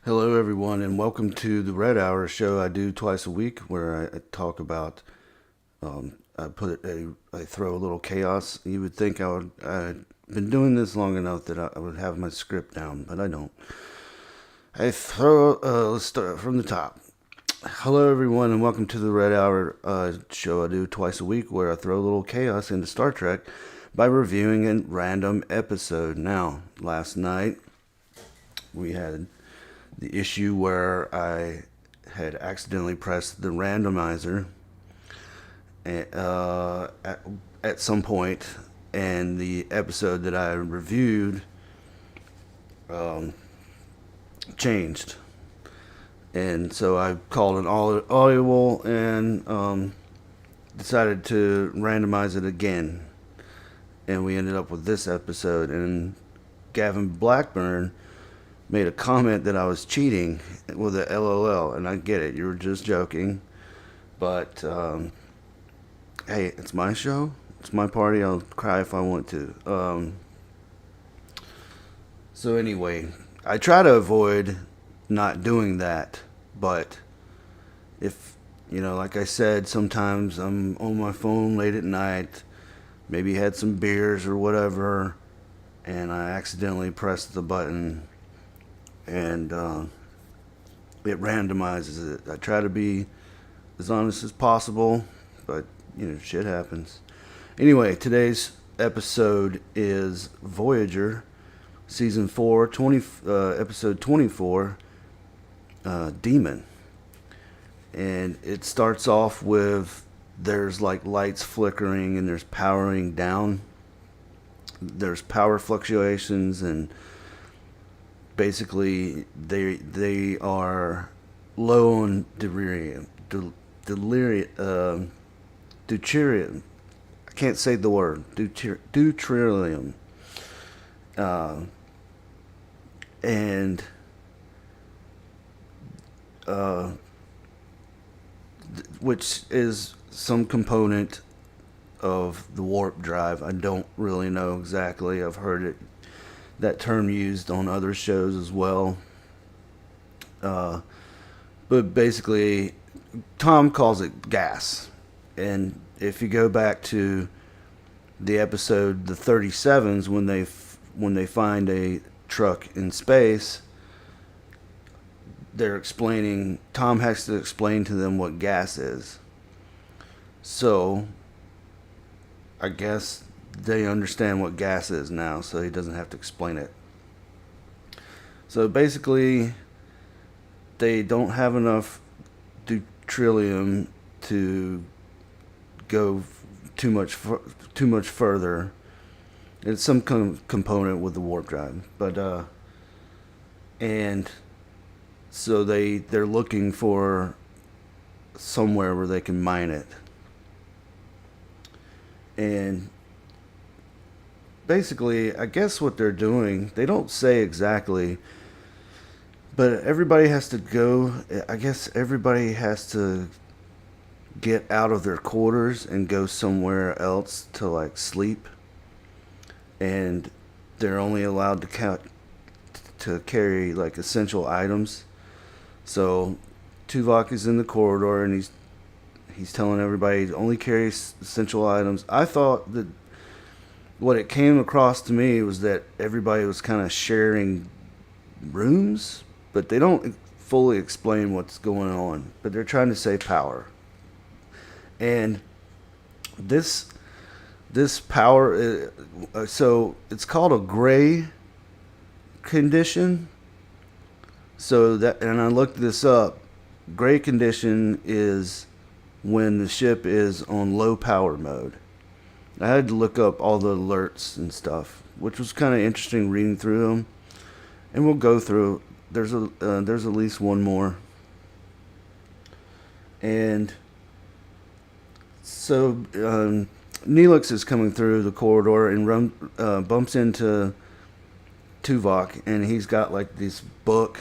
Hello, everyone, and welcome to the Red Hour show I do twice a week, where I talk about. I throw a little chaos. You would think I've been doing this long enough that I would have my script down, but I don't. I throw. Let's start from the top. Hello, everyone, and welcome to the Red Hour show I do twice a week, where I throw a little chaos into Star Trek by reviewing a random episode. Now, last night we had the issue where I had accidentally pressed the randomizer at some point, and the episode that I reviewed um, changed. And so I called an audible and decided to randomize it again. And we ended up with this episode. And Gavin Blackburn made a comment that I was cheating with a LOL, and I get it. You were just joking, but hey, it's my show. It's my party. I'll cry if I want to. So anyway, I try to avoid not doing that, but if like I said, sometimes I'm on my phone late at night, maybe had some beers or whatever, and I accidentally pressed the button and it randomizes it. I try to be as honest as possible, but shit happens. Anyway, today's episode is Voyager, season 4, episode 24, Demon. And it starts off with there's like lights flickering and there's powering down. There's power fluctuations, and basically they are low on deuterium. I can't say the word deuterium, uh, and uh, which is some component of the warp drive. I don't really know exactly. I've heard that term used on other shows as well. Uh, but basically, Tom calls it gas. And if you go back to the episode the 37s, when they find a truck in space, they're explaining. Tom has to explain to them what gas is. So, I guess they understand what gas is now, so he doesn't have to explain it. So basically, they don't have enough deuterium to go too much further. It's some component with the warp drive, but and so they're looking for somewhere where they can mine it. And basically, I guess what they're doing, they don't say exactly, but everybody has to go. I guess everybody has to get out of their quarters and go somewhere else to like sleep, and they're only allowed to carry like essential items. So Tuvok is in the corridor and he's telling everybody to only carry essential items. I thought that what it came across to me was that everybody was kind of sharing rooms, but they don't fully explain what's going on. But they're trying to save power, and this power. So it's called a gray condition. So that, and I looked this up. Gray condition is when the ship is on low power mode. I had to look up all the alerts and stuff, which was kind of interesting reading through them. And we'll go through. There's at least one more. And so Neelix is coming through the corridor and bumps into Tuvok, and he's got like this book,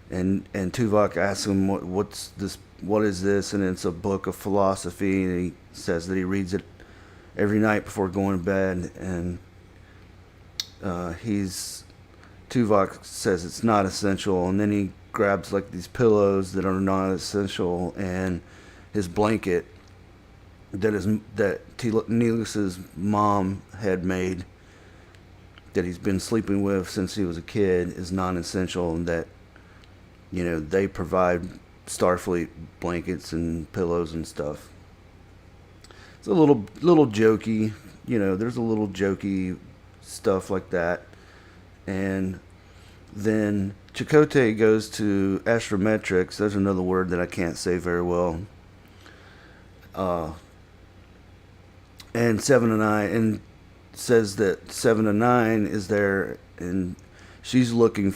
and Tuvok asks him what is this, and it's a book of philosophy, and he says that he reads it every night before going to bed, and he's Tuvok says it's not essential, and then he grabs like these pillows that are not essential and his blanket that Neelus's mom had made that he's been sleeping with since he was a kid is non-essential, and that they provide Starfleet blankets and pillows and stuff. It's a little jokey, there's a little jokey stuff like that. And then Chakotay goes to astrometrics. There's another word that I can't say very well. And 7 and 9, and says that 7 and 9 is there, and she's looking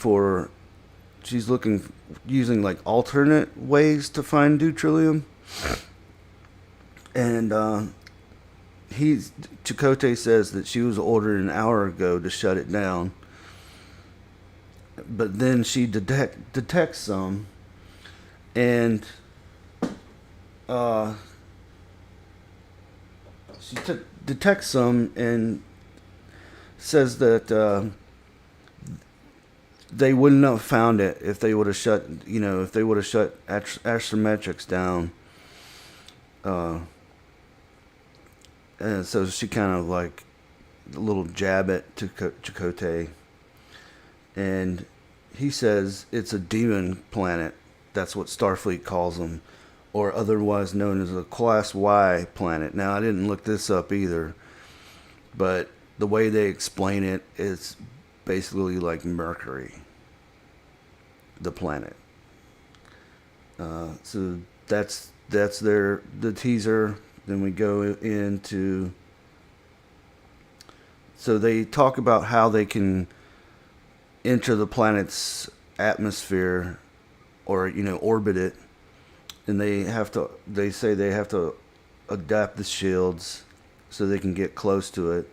using like alternate ways to find deuterium. And Chakotay says that she was ordered an hour ago to shut it down, but then she detects some, and she detects some and says that they wouldn't have found it if they would have shut astrometrics down. And so she kind of like a little jab at Chakotay. And he says it's a demon planet. That's what Starfleet calls them, or otherwise known as a Class Y planet. Now, I didn't look this up either, but the way they explain it, it's basically like Mercury, the planet. So that's the teaser. Then we go into... So they talk about how they can enter the planet's atmosphere, or orbit it, and they say they have to adapt the shields so they can get close to it,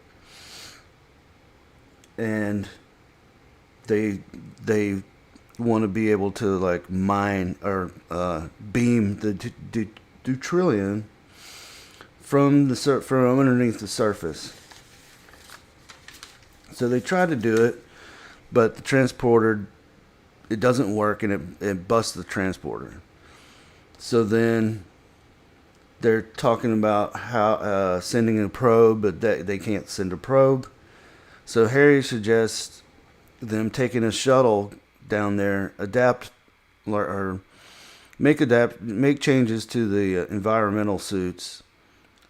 and they want to be able to like mine or beam the deuterium from underneath the surface. So they try to do it, but the transporter, it doesn't work, and it busts the transporter. So then they're talking about how sending a probe, but they can't send a probe. So Harry suggests them taking a shuttle down there, make changes to the environmental suits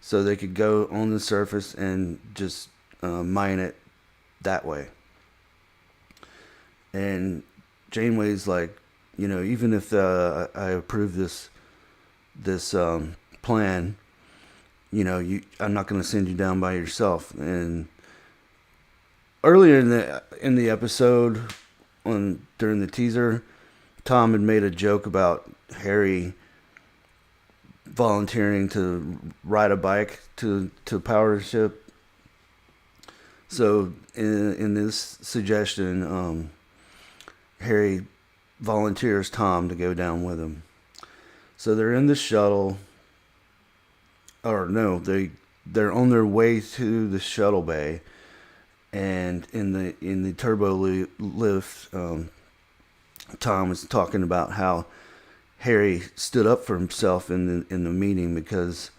so they could go on the surface and just mine it that way. And Janeway's like, even if I approve this plan, I'm not going to send you down by yourself. And earlier in the episode, during the teaser, Tom had made a joke about Harry volunteering to ride a bike to power the ship. So in this suggestion, Harry volunteers Tom to go down with him. So they're in the shuttle, or no, they're on their way to the shuttle bay, and in the turbo lift, Tom is talking about how Harry stood up for himself in the meeting because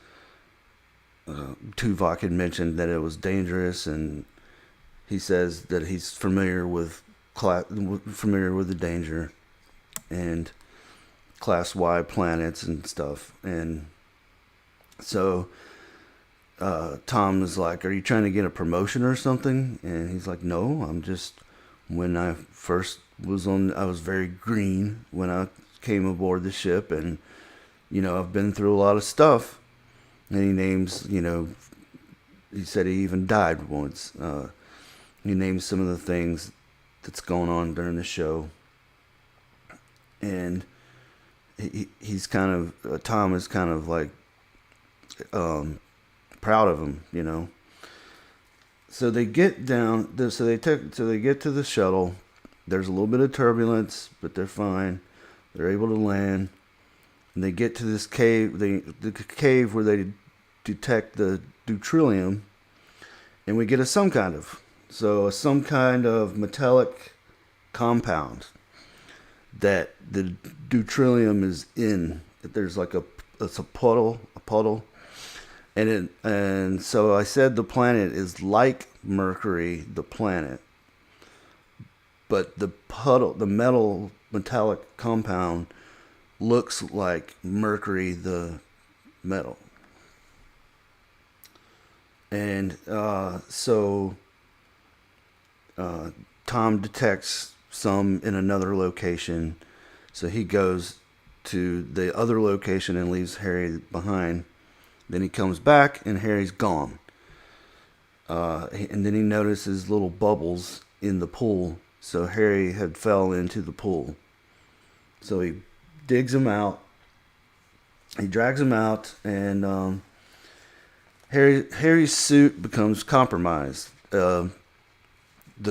Tuvok had mentioned that it was dangerous, and he says that he's familiar with the danger and Class Y planets and stuff. And so Tom is like, "Are you trying to get a promotion or something?" And he's like, "No, I'm just, when I first I was very green when I came aboard the ship, and I've been through a lot of stuff." And he names, he said he even died once. He names some of the things that's going on during the show, and he's kind of Tom is kind of like proud of him, So they get down. So they get to the shuttle. There's a little bit of turbulence, but they're fine. They're able to land, and they get to this cave. The cave where they detect the deuterium, and we get some kind of metallic compound that the deuterium is in. There's like it's a puddle, and so I said the planet is like Mercury, the planet, but the puddle, the metallic compound, looks like Mercury, the metal, and Tom detects some in another location, so he goes to the other location and leaves Harry behind. Then he comes back and Harry's gone. And then he notices little bubbles in the pool. So Harry had fell into the pool. So he digs him out. He drags him out, and Harry's suit becomes compromised. The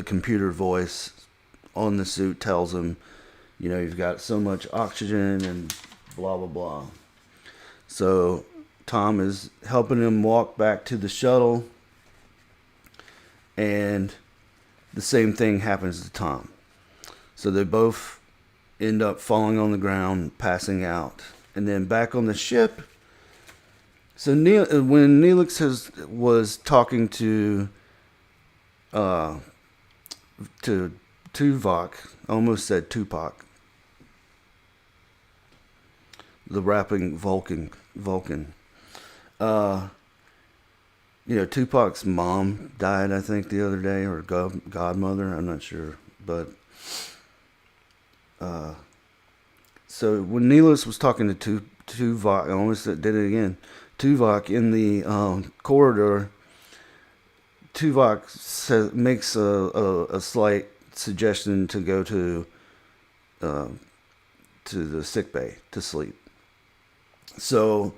computer voice on the suit tells him, you've got so much oxygen and blah, blah, blah. So Tom is helping him walk back to the shuttle, and the same thing happens to Tom. So they both end up falling on the ground, passing out. And then back on the ship, so when Neelix was talking to Tuvok, I almost said Tupac, the rapping Vulcan. Tupac's mom died, I think, the other day, or godmother, I'm not sure. But so when Neelix was talking to Tuvok, I almost did it again. Tuvok in the corridor, Tuvok makes a slight suggestion to go to the sick bay to sleep. So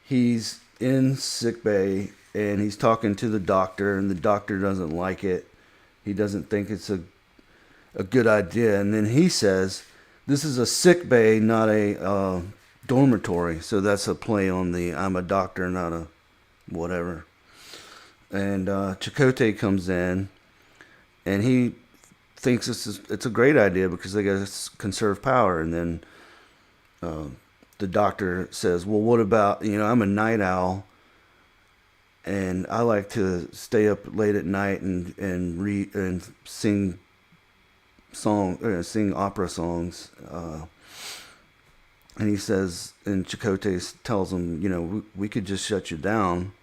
he's in sick bay and he's talking to the doctor, and the doctor doesn't like it. He doesn't think it's a good idea. And then he says, "This is a sick bay, not a dormitory." So that's a play on the "I'm a doctor, not a whatever." And Chakotay comes in, and he thinks it's a great idea because they got to conserve power. And then the doctor says, "Well, what about, I'm a night owl, and I like to stay up late at night and read and sing opera songs." And he says, and Chakotay tells him, we could just shut you down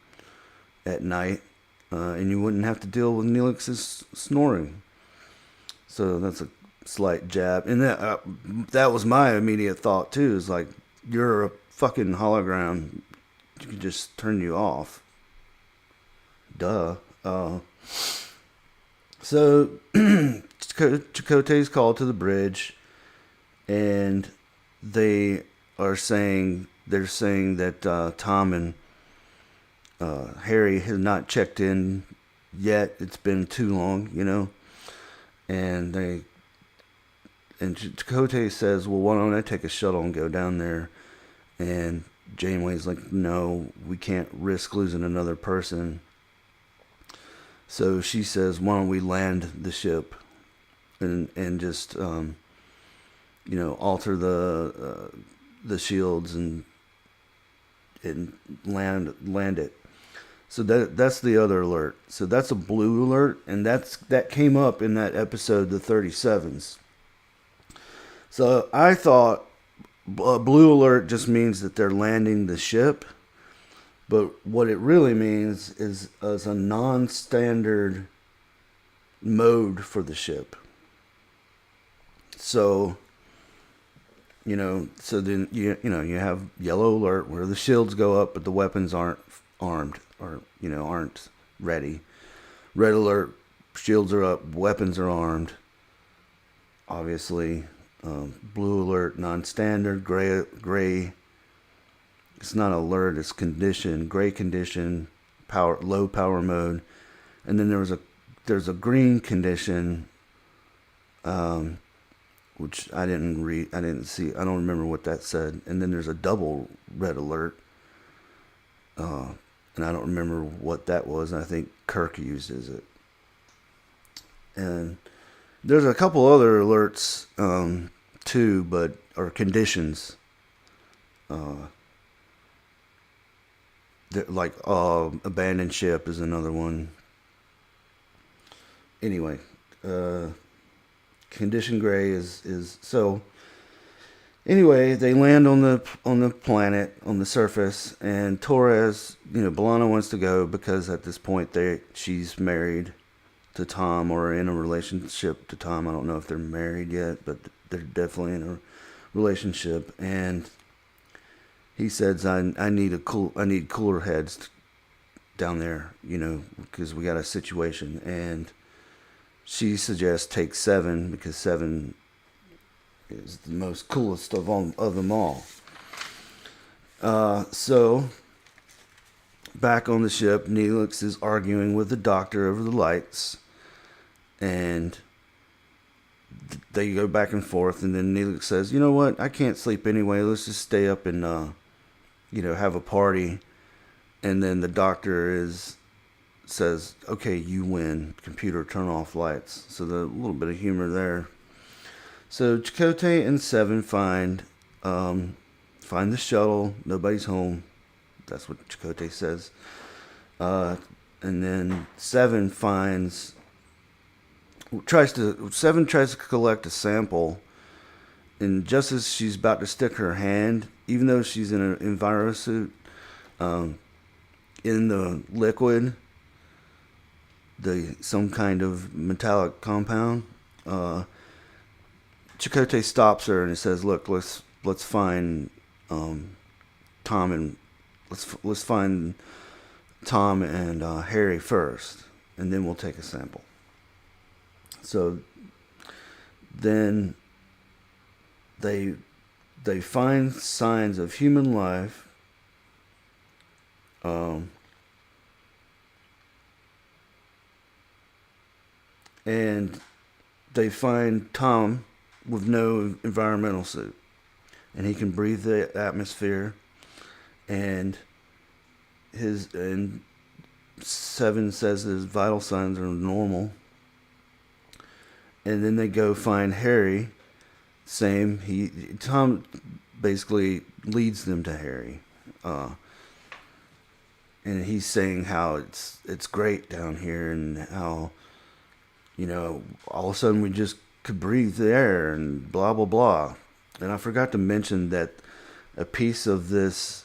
at night, and you wouldn't have to deal with Neelix's snoring. So that's a slight jab, and that was my immediate thought too. Is like, you're a fucking hologram. You can just turn you off. Duh. So Chakotay's called to the bridge, and they're saying that Tom and Harry has not checked in yet. It's been too long, and Chakotay says, "Well, why don't I take a shuttle and go down there?" And Janeway's like, "No, we can't risk losing another person." So she says, "Why don't we land the ship and just alter the shields and land it." So that's the other alert. So that's a blue alert, and that came up in that episode, the 37s. So I thought a blue alert just means that they're landing the ship, but what it really means is as a non-standard mode for the ship. So so then you have yellow alert where the shields go up, but the weapons aren't armed or aren't ready. Red alert, shields are up, weapons are armed. Obviously, blue alert, non-standard. Gray. It's not alert, it's condition. Gray condition, low power mode, and then there's a green condition. Which I didn't read, I didn't see, I don't remember what that said. And then there's a double red alert, and I don't remember what that was. And I think Kirk uses it. And There's a couple other alerts too, but or conditions. Uh, like abandoned ship is another one. Anyway, uh, condition gray is so. Anyway, they land on the planet on the surface, and Torres, B'Elanna wants to go because at this point she's married to Tom or in a relationship to Tom. I don't know if they're married yet, but they're definitely in a relationship. And he says, I need cooler heads down there, because we got a situation. And she suggests take Seven because Seven is the most coolest of them all. So back on the ship, Neelix is arguing with the doctor over the lights, and they go back and forth. And then Neelix says, "You know what? I can't sleep anyway. Let's just stay up and have a party." And then the doctor says, "Okay, you win. Computer, turn off lights." So a little bit of humor there. So Chakotay and Seven find the shuttle. Nobody's home. That's what Chakotay says. And then Seven tries to collect a sample, and just as she's about to stick her hand, even though she's in an enviro suit, in the liquid, some kind of metallic compound, Chakotay stops her and he says, "Look, let's find Tom and let's find Tom and Harry first, and then we'll take a sample." So then they find signs of human life. And they find Tom with no environmental suit, and he can breathe the atmosphere, and Seven says his vital signs are normal. And then they go find Harry. Tom basically leads them to Harry, and he's saying how it's great down here, and how all of a sudden we just could breathe the air and blah blah blah. And I forgot to mention that a piece of this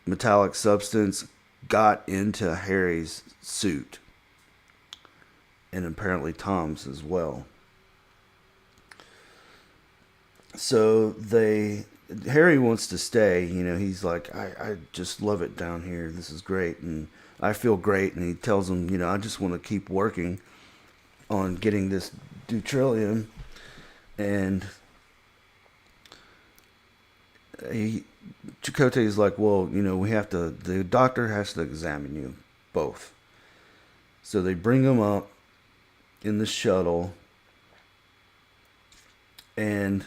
metallic substance got into Harry's suit, and apparently Tom's as well. So Harry wants to stay. He's like, I just love it down here. This is great, and I feel great. And he tells him, I just want to keep working on getting this deuterium. And Chakotay is like, well, the doctor has to examine you both. So they bring him up in the shuttle, and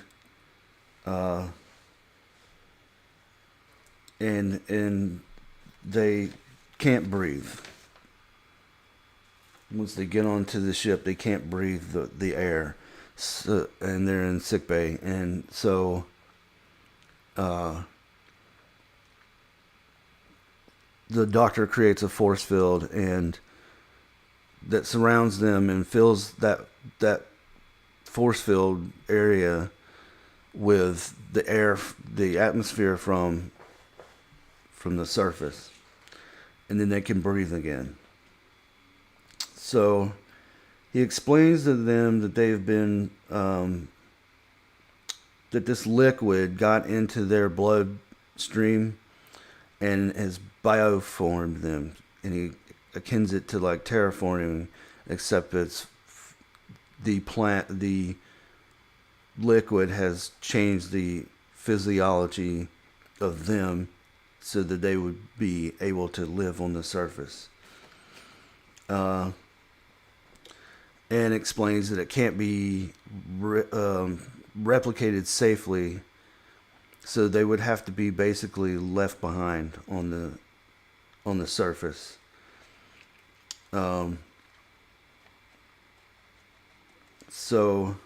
they can't breathe. Once they get onto the ship, they can't breathe the air, and they're in sickbay. And so the doctor creates a force field and that surrounds them and fills that force field area with the atmosphere from the surface, and then they can breathe again. So he explains to them that they've been that this liquid got into their bloodstream and has bioformed them, and he akins it to like terraforming, except it's the liquid has changed the physiology of them so that they would be able to live on the surface. And explains that it can't be replicated safely, so they would have to be basically left behind on the surface. So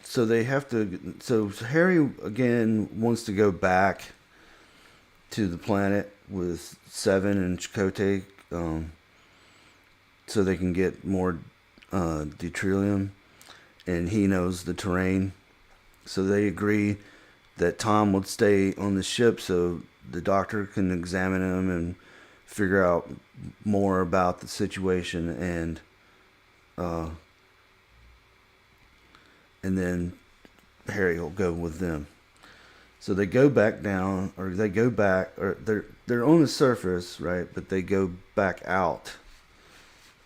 so they have to. So Harry again wants to go back to the planet with Seven and Chakotay, so they can get more deuterium, and he knows the terrain. So they agree that Tom would stay on the ship so the doctor can examine him and figure out more about the situation, uh, and then Harry will go with them. So they go back down, or they go back, or they're on the surface, right? But they go back out,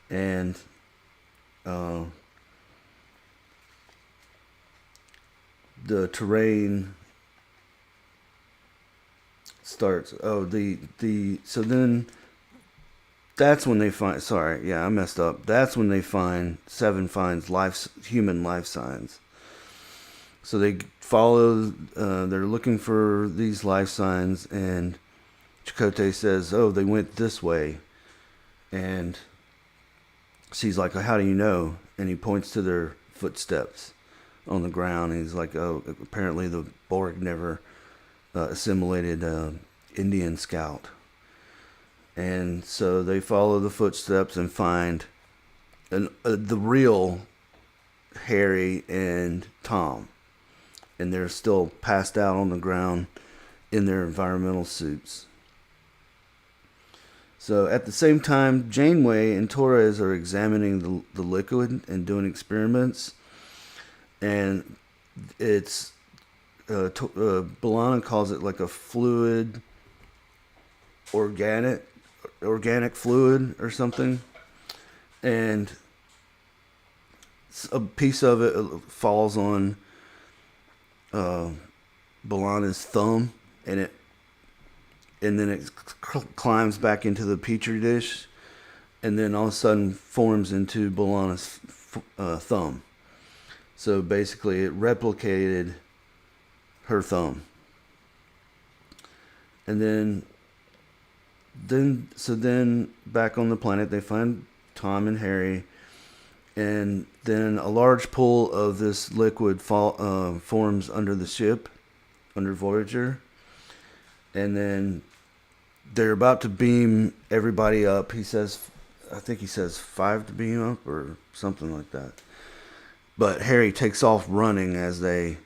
and uh, the terrain starts. Oh, the so then that's when they find. Sorry, yeah, I messed up. That's when they find Seven finds human life signs. So they follow. They're looking for these life signs, and Chakotay says, "Oh, they went this way," and she's like, "How do you know?" And he points to their footsteps on the ground. And he's like, "Oh, apparently the Borg never assimilated Indian scout." And so they follow the footsteps and find the real Harry and Tom. And they're still passed out on the ground in their environmental suits. So at the same time, Janeway and Torres are examining the liquid and doing experiments. And it's, B'Elanna calls it like a fluid, organic fluid or something. And a piece of it falls on B'Elanna's thumb, and then it climbs back into the petri dish, and then all of a sudden forms into B'Elanna's thumb. So basically, it replicated her thumb, and then back on the planet, they find Tom and Harry. And then a large pool of this liquid forms under the ship, under Voyager. And then they're about to beam everybody up. I think he says 5 to beam up or something like that. But Harry takes off running as the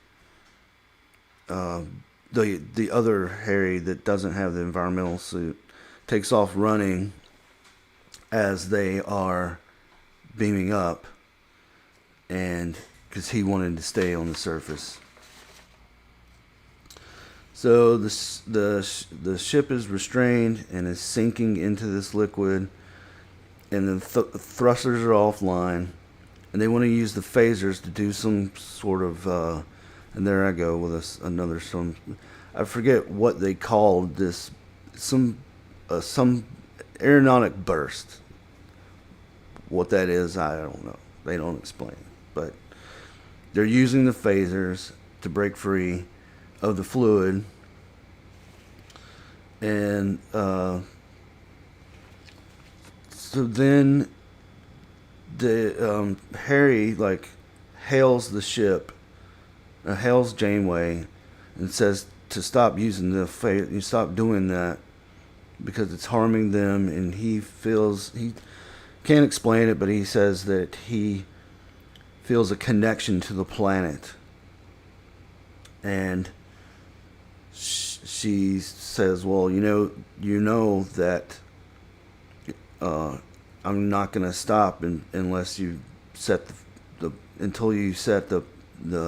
other Harry that doesn't have the environmental suit takes off running as they are beaming up, and because he wanted to stay on the surface. So the ship is restrained and is sinking into this liquid, and the thrusters are offline, and they want to use the phasers to do some sort of and there I go with another some, I forget what they called this, some aeronautic burst. What that is, I don't know. They don't explain. But they're using the phasers to break free of the fluid. And so then the Harry hails the ship, hails Janeway, and says to stop using the you stop doing that because it's harming them, and he can't explain it, but he says that he feels a connection to the planet. And she says, "Well, you know that I'm not going to stop unless you set until you set the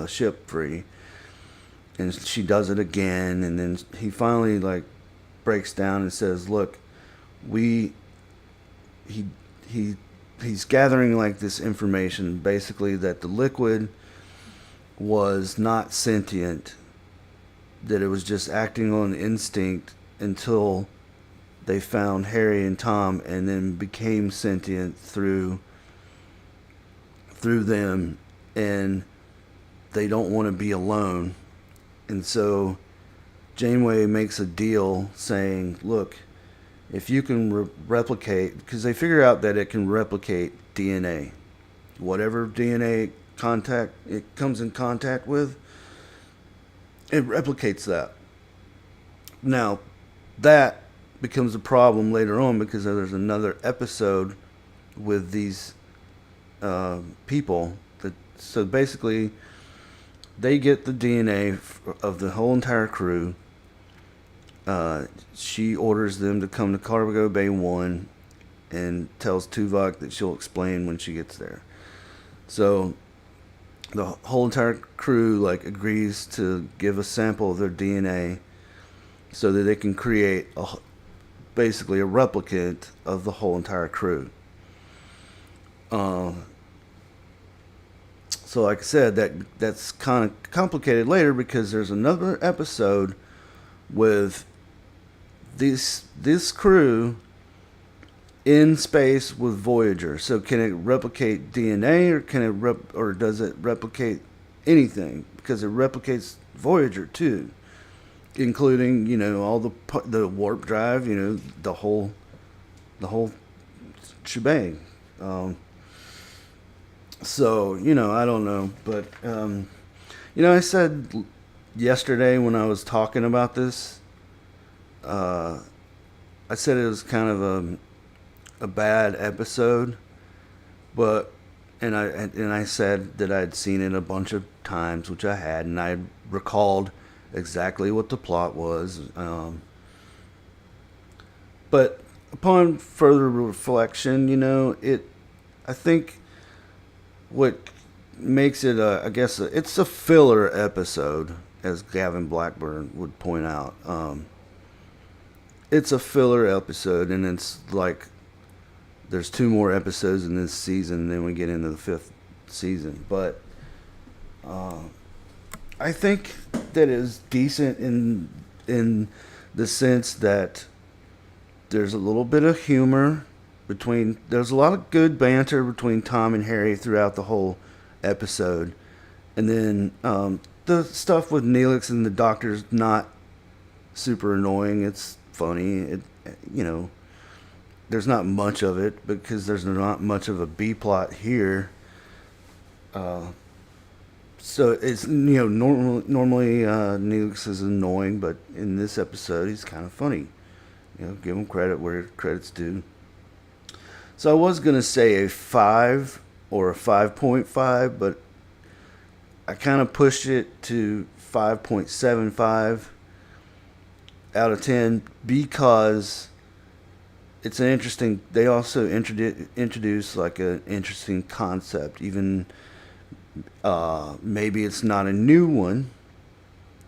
ship free." And she does it again, and then he finally breaks down and says, "Look, he's gathering this information, basically that the liquid was not sentient, that it was just acting on instinct until they found Harry and Tom, and then became sentient through them, and they don't want to be alone." And so Janeway makes a deal saying, "Look, if you can replicate," because they figure out that it can replicate DNA. Whatever DNA contact it comes in contact with, it replicates that. Now, that becomes a problem later on because there's another episode with these people. So basically, they get the DNA of the whole entire crew. She orders them to come to Cargo Bay 1 and tells Tuvok that she'll explain when she gets there. So the whole entire crew agrees to give a sample of their DNA so that they can create basically a replicant of the whole entire crew. So like I said, that's kind of complicated later because there's another episode with this crew in space with Voyager. So can it replicate DNA or can it or does it replicate anything? Because it replicates Voyager too, including all the warp drive, the whole shebang. So I don't know, but I said yesterday when I was talking about this, I said it was kind of a bad episode, but and I said that I'd seen it a bunch of times, which I had, and I recalled exactly what the plot was. But upon further reflection, I think what makes it, I guess, it's a filler episode, as Gavin Blackburn would point out. It's a filler episode, and it's like there's 2 more episodes in this season, and then we get into the 5th season. But I think that is decent in the sense that there's a little bit of humor there's a lot of good banter between Tom and Harry throughout the whole episode, and then the stuff with Neelix and the Doctor's not super annoying. It's funny. There's not much of it because there's not much of a B plot here. So it's normally Neelix is annoying, but in this episode he's kind of funny. Give him credit where credit's due. So I was gonna say a 5 or a 5.5, but I kind of pushed it to 5.75 out of 10 because it's an interesting. They also introduce an interesting concept, even. Maybe it's not a new one.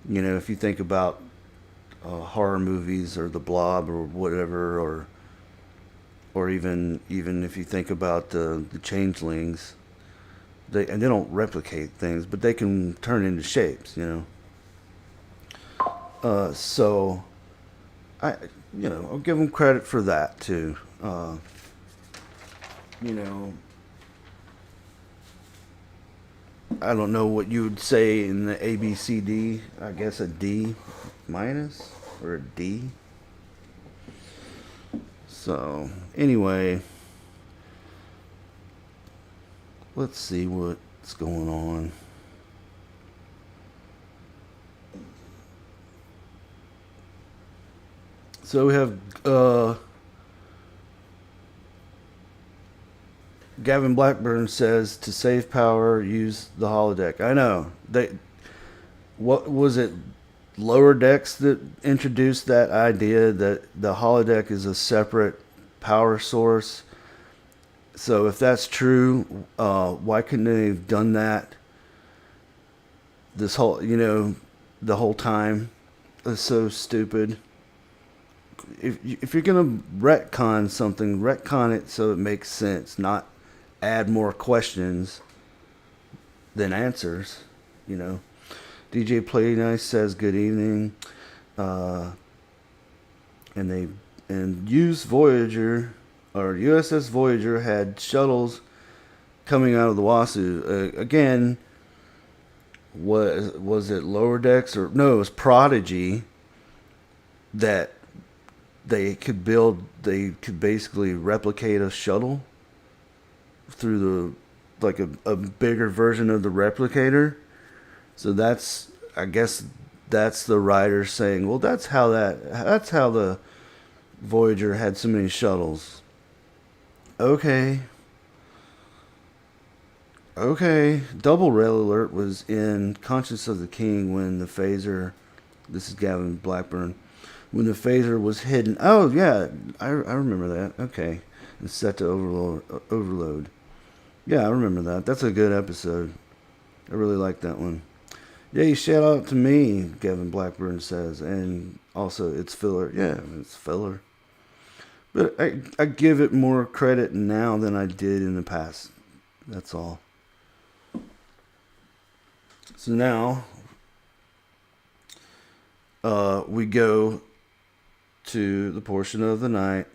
If you think about horror movies or The Blob or whatever, or even if you think about the changelings, they don't replicate things, but they can turn into shapes. So I'll give them credit for that too. I don't know what you would say in the ABCD. I guess a D minus or a D. So anyway, let's see what's going on. So we have Gavin Blackburn says to save power, use the holodeck. I know. What was it? Lower Decks that introduced that idea that the holodeck is a separate power source. So if that's true, why couldn't they have done that this whole, the whole time? It's so stupid. If you're going to retcon something, retcon it so it makes sense, not add more questions than answers, DJ Play Nice says good evening. And use Voyager, or USS Voyager had shuttles coming out of the Wasu. Again, was it Lower Decks or no? It was Prodigy that they could basically replicate a shuttle. through a bigger version of the replicator. So that's, I guess that's the writer saying, well, that's how the Voyager had so many shuttles. Okay. Okay. Double red alert was in Conscience of the King when the phaser. This is Gavin Blackburn. When the phaser was hidden. Oh yeah, I remember that. Okay, it's set to overload. Yeah, I remember that. That's a good episode. I really like that one. Yeah, shout out to me, Gavin Blackburn says, and also it's filler. Yeah, it's filler. But I give it more credit now than I did in the past. That's all. So now we go to the portion of the night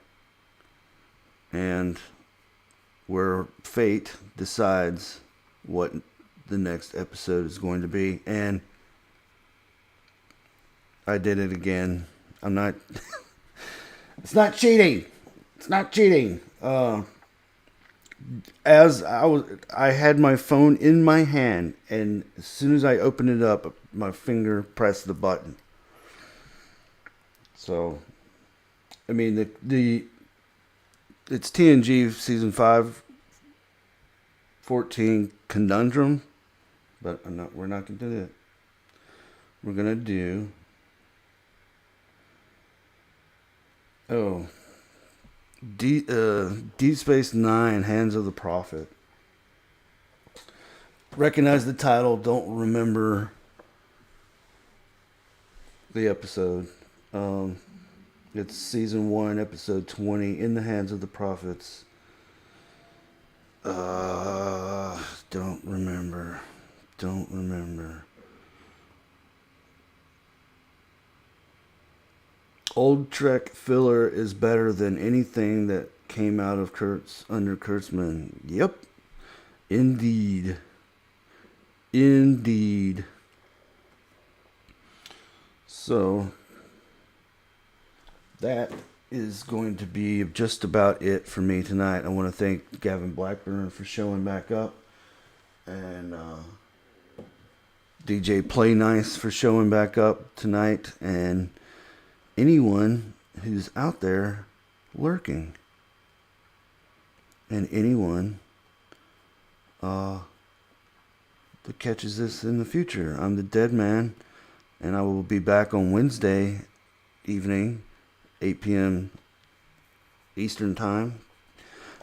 and where fate decides what the next episode is going to be. And I did it again. I'm not. It's not cheating. It's not cheating. As I had my phone in my hand, and as soon as I opened it up, my finger pressed the button. So, I mean, the it's TNG season 5, 14 conundrum, but we're not gonna do that. We're gonna do. Oh, Deep Space Nine, Hands of the Prophet. Recognize the title. Don't remember the episode. It's season 1, episode 20, In the Hands of the Prophets. Don't remember. Don't remember. Old Trek filler is better than anything that came out of under Kurtzman. Yep. Indeed. Indeed. So, that is going to be just about it for me tonight. I want to thank Gavin Blackburn for showing back up. And DJ Play Nice for showing back up tonight. And anyone who's out there lurking. And anyone that catches this in the future. I'm the Dead Man. And I will be back on Wednesday evening, 8 p.m. Eastern Time.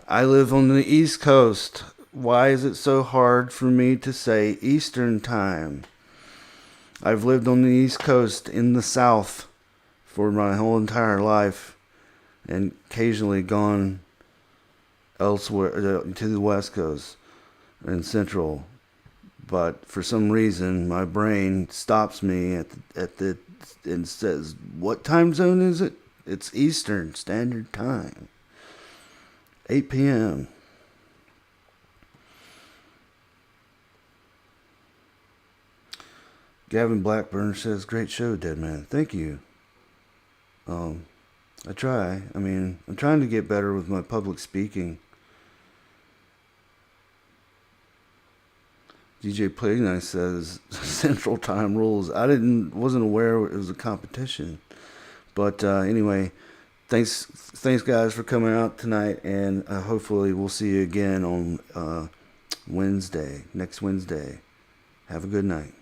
I live on the East Coast. Why is it so hard for me to say Eastern Time? I've lived on the East Coast in the South for my whole entire life and occasionally gone elsewhere to the West Coast and Central. But for some reason, my brain stops me at the and says, "What time zone is it?" It's Eastern Standard Time, 8 p.m. Gavin Blackburn says, "Great show, Dead Man." Thank you. I try. I mean, I'm trying to get better with my public speaking. DJ Plagnine says Central Time rules. Wasn't aware it was a competition, but anyway, thanks guys for coming out tonight, and hopefully we'll see you again on next Wednesday. Have a good night.